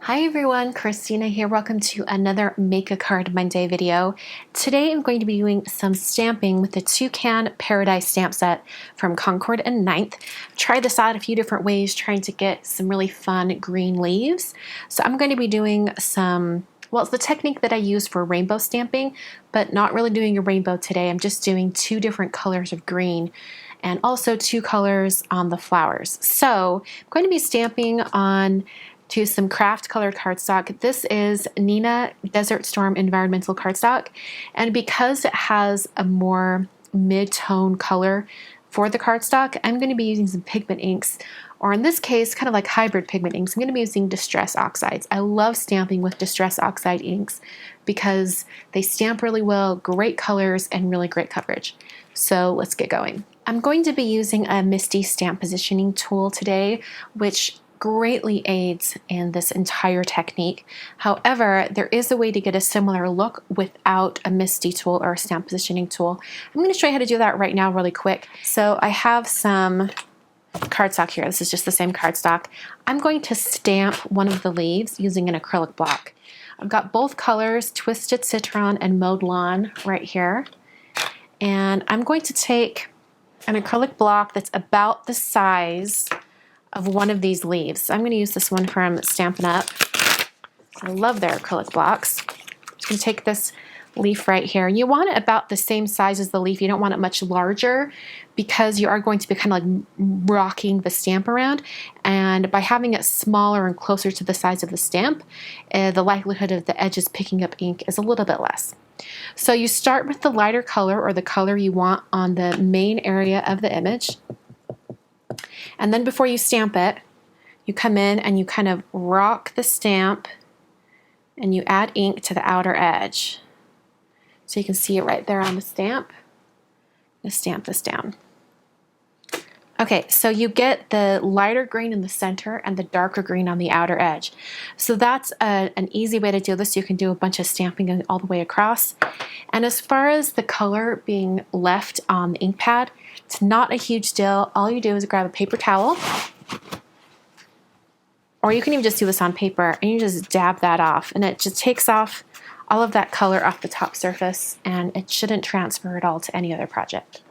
Hi everyone, Christina here. Welcome to another Make a Card Monday video. Today I'm going to be doing some stamping with the Toucan Paradise stamp set from Concord and Ninth. Tried this out a few different ways, trying to get some really fun green leaves. So I'm going to be doing it's the technique that I use for rainbow stamping, but not really doing a rainbow today. I'm just doing two different colors of green and also two colors on the flowers. So I'm going to be stamping on to some craft colored cardstock. This is Neenah Desert Storm Environmental cardstock, and because it has a more mid-tone color for the cardstock, I'm going to be using some pigment inks, or in this case, kind of like hybrid pigment inks. I'm going to be using Distress Oxides. I love stamping with Distress Oxide inks because they stamp really well, great colors, and really great coverage. So let's get going. I'm going to be using a MISTI stamp positioning tool today, which greatly aids in this entire technique. However, there is a way to get a similar look without a MISTI tool or a stamp positioning tool. I'm going to show you how to do that right now really quick. So I have some cardstock here. This is just the same cardstock. I'm going to stamp one of the leaves using an acrylic block. I've got both colors, Twisted Citron and Mowed Lawn, right here. And I'm going to take an acrylic block that's about the size of one of these leaves. I'm going to use this one from Stampin' Up. I love their acrylic blocks. I'm just going to take this leaf right here. You want it about the same size as the leaf. You don't want it much larger because you are going to be kind of like rocking the stamp around. And by having it smaller and closer to the size of the stamp, the likelihood of the edges picking up ink is a little bit less. So you start with the lighter color or the color you want on the main area of the image. And then before you stamp it, you come in and you kind of rock the stamp and you add ink to the outer edge. So you can see it right there on the stamp. I'm going to stamp this down. Okay, so you get the lighter green in the center and the darker green on the outer edge. So that's an easy way to do this. You can do a bunch of stamping all the way across. And as far as the color being left on the ink pad, it's not a huge deal. All you do is grab a paper towel, or you can even just do this on paper, and you just dab that off, and it just takes off all of that color off the top surface, and it shouldn't transfer at all to any other project.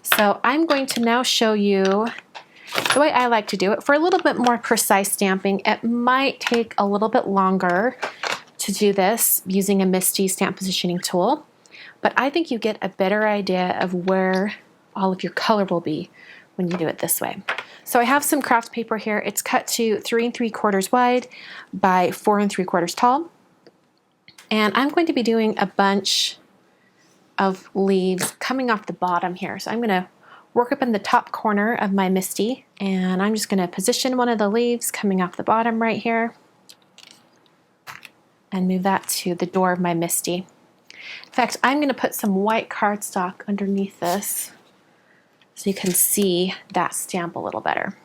So I'm going to now show you the way I like to do it. For a little bit more precise stamping, it might take a little bit longer to do this using a MISTI stamp positioning tool, but I think you get a better idea of where all of your color will be when you do it this way. So I have some craft paper here. It's cut to 3 3/4 wide by 4 3/4 tall. And I'm going to be doing a bunch of leaves coming off the bottom here. So I'm going to work up in the top corner of my MISTI, and I'm just going to position one of the leaves coming off the bottom right here and move that to the door of my MISTI. In fact, I'm going to put some white cardstock underneath this so you can see that stamp a little better.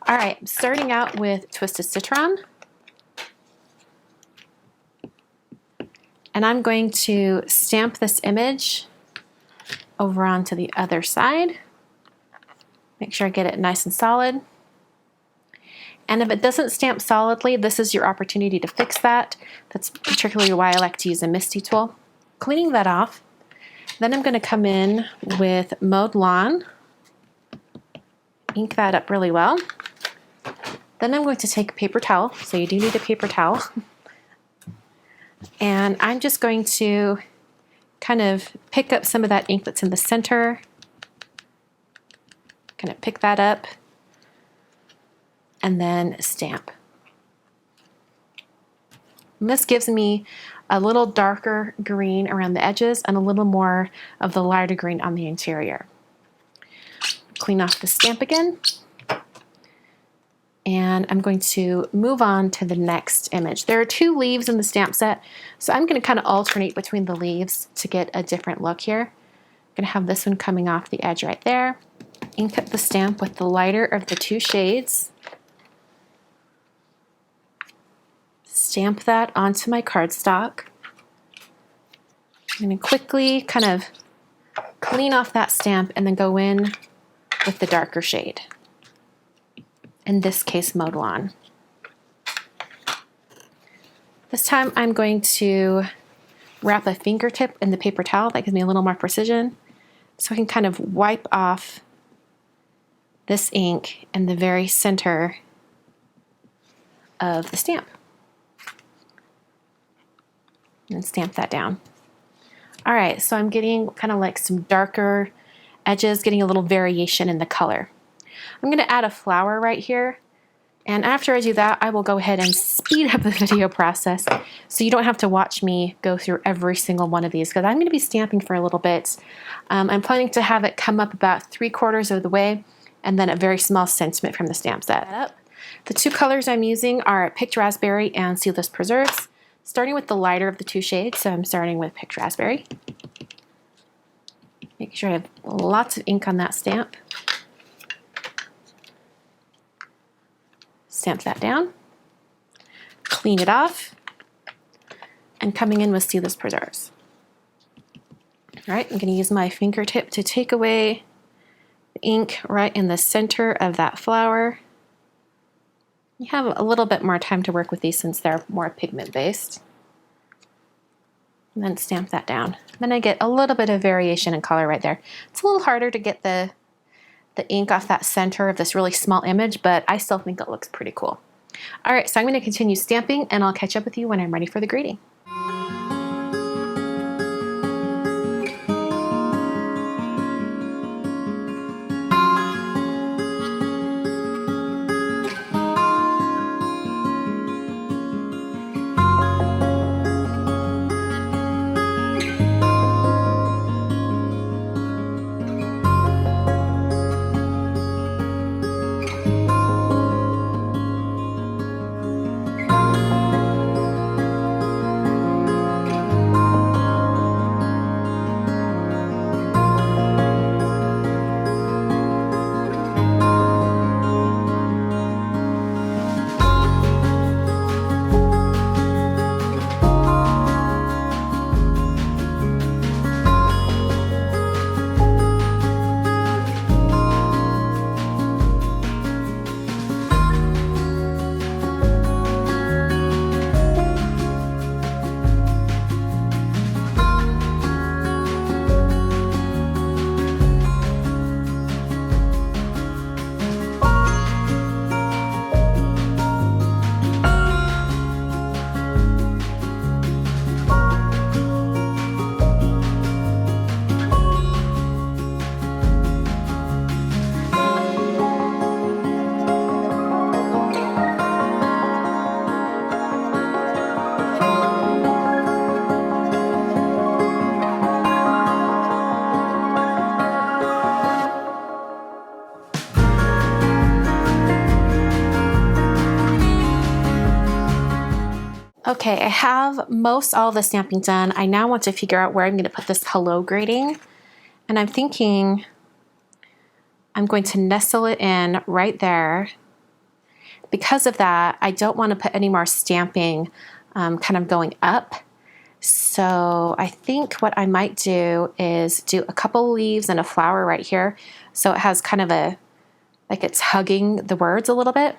All right, starting out with Twisted Citron. And I'm going to stamp this image over onto the other side. Make sure I get it nice and solid. And if it doesn't stamp solidly, this is your opportunity to fix that. That's particularly why I like to use a MISTI tool. Cleaning that off, then I'm going to come in with Mowed Lawn, ink that up really well. Then I'm going to take a paper towel, so you do need a paper towel. And I'm just going to kind of pick up some of that ink that's in the center. Kind of pick that up and then stamp. And this gives me a little darker green around the edges and a little more of the lighter green on the interior. Clean off the stamp again. And I'm going to move on to the next image. There are 2 leaves in the stamp set, so I'm going to kind of alternate between the leaves to get a different look here. I'm going to have this one coming off the edge right there. Ink up the stamp with the lighter of the 2 shades. Stamp that onto my cardstock. I'm going to quickly kind of clean off that stamp and then go in with the darker shade. In this case, Mowed Lawn. This time I'm going to wrap a fingertip in the paper towel. That gives me a little more precision. So I can kind of wipe off this ink in the very center of the stamp. And stamp that down. All right, so I'm getting kind of like some darker edges, getting a little variation in the color. I'm gonna add a flower right here. And after I do that, I will go ahead and speed up the video process so you don't have to watch me go through every single one of these because I'm going to be stamping for a little bit. I'm planning to have it come up about 3/4 of the way and then a very small sentiment from the stamp set. The two colors I'm using are Picked Raspberry and Seedless Preserves, starting with the lighter of the two shades. So I'm starting with Picked Raspberry. Making sure I have lots of ink on that stamp. Stamp that down, clean it off, and coming in with Seedless Preserves. All right, I'm going to use my fingertip to take away the ink right in the center of that flower. You have a little bit more time to work with these since they're more pigment-based. And then stamp that down. Then I get a little bit of variation in color right there. It's a little harder to get the ink off that center of this really small image, but I still think it looks pretty cool. All right, so I'm going to continue stamping and I'll catch up with you when I'm ready for the grading. Okay, I have most all of the stamping done. I now want to figure out where I'm going to put this hello grading. And I'm thinking I'm going to nestle it in right there. Because of that, I don't want to put any more stamping kind of going up. So I think what I might do is do a couple leaves and a flower right here. So it has kind of a, like it's hugging the words a little bit.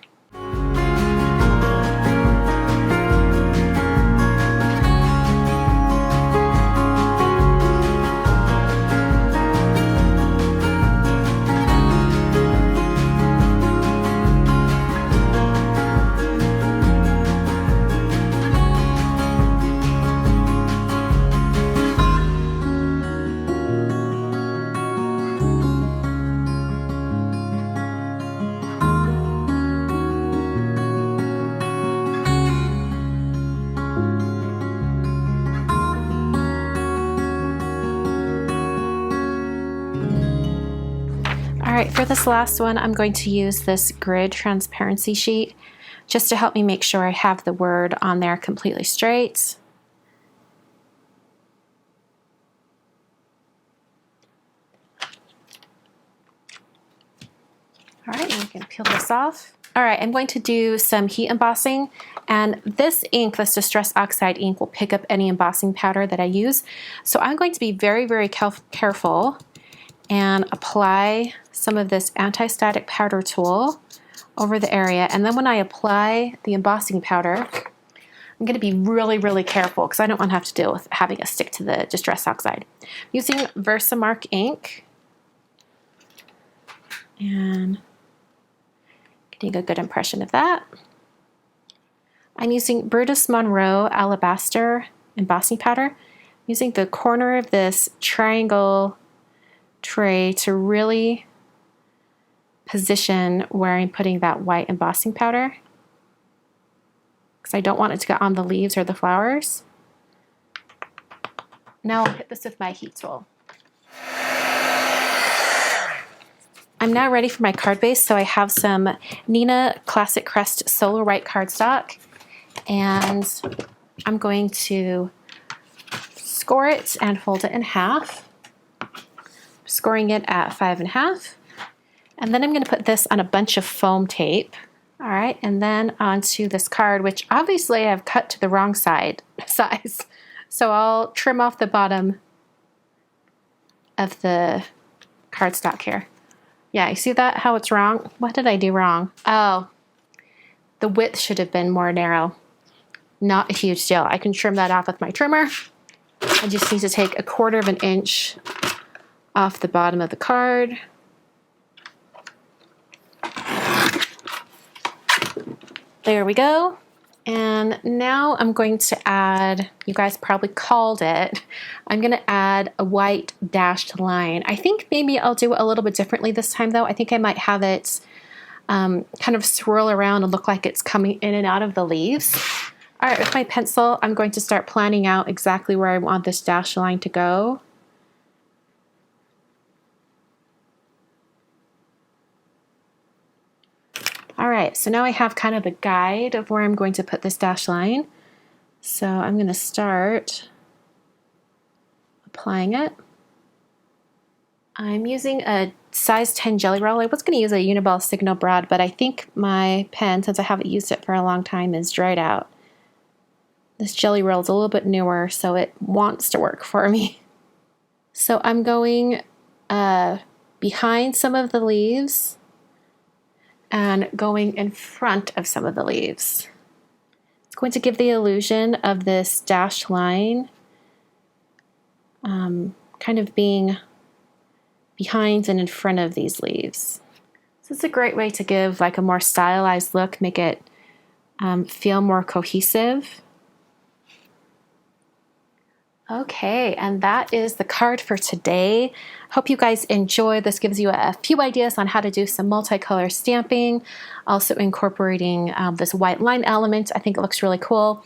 All right, for this last one, I'm going to use this grid transparency sheet just to help me make sure I have the word on there completely straight. All right, I'm going to peel this off. All right, I'm going to do some heat embossing, and this ink, this Distress Oxide ink, will pick up any embossing powder that I use. So I'm going to be very, very careful and apply some of this anti-static powder tool over the area. And then when I apply the embossing powder, I'm going to be really, really careful because I don't want to have to deal with having it stick to the Distress Oxide. Using Versamark ink and getting a good impression of that. I'm using Brutus Monroe Alabaster embossing powder. I'm using the corner of this triangle tray to really position where I'm putting that white embossing powder, because I don't want it to get on the leaves or the flowers. Now I'll hit this with my heat tool. I'm now ready for my card base, so I have some Neenah Classic Crest Solo Right cardstock, and I'm going to score it and fold it in half, scoring it at 5 1/2. And then I'm going to put this on a bunch of foam tape. All right, and then onto this card, which obviously I've cut to the wrong size. So I'll trim off the bottom of the cardstock here. Yeah, you see that, how it's wrong? What did I do wrong? Oh, the width should have been more narrow. Not a huge deal. I can trim that off with my trimmer. I just need to take 1/4 inch off the bottom of the card. There we go. And now I'm going to add, you guys probably called it, I'm going to add a white dashed line. I think maybe I'll do it a little bit differently this time though. I think I might have it kind of swirl around and look like it's coming in and out of the leaves. All right, with my pencil, I'm going to start planning out exactly where I want this dashed line to go. All right, so now I have kind of a guide of where I'm going to put this dashed line. So I'm going to start applying it. I'm using a size 10 Gelly Roll. I was going to use a Uniball Signal Broad, but I think my pen, since I haven't used it for a long time, is dried out. This Gelly Roll is a little bit newer, so it wants to work for me. So I'm going behind some of the leaves and going in front of some of the leaves. It's going to give the illusion of this dashed line kind of being behind and in front of these leaves. This is a great way to give like a more stylized look, make it feel more cohesive. Okay, and that is the card for today. Hope you guys enjoyed. This gives you a few ideas on how to do some multicolor stamping, also incorporating this white line element. I think it looks really cool.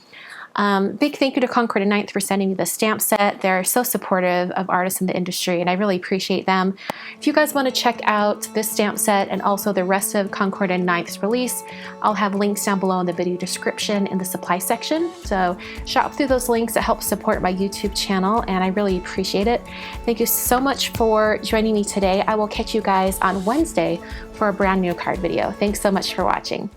Big thank you to Concord & Ninth for sending me the stamp set. They're so supportive of artists in the industry, and I really appreciate them. If you guys want to check out this stamp set and also the rest of Concord & Ninth's release, I'll have links down below in the video description in the supply section. So shop through those links. It helps support my YouTube channel, and I really appreciate it. Thank you so much for joining me today. I will catch you guys on Wednesday for a brand new card video. Thanks so much for watching.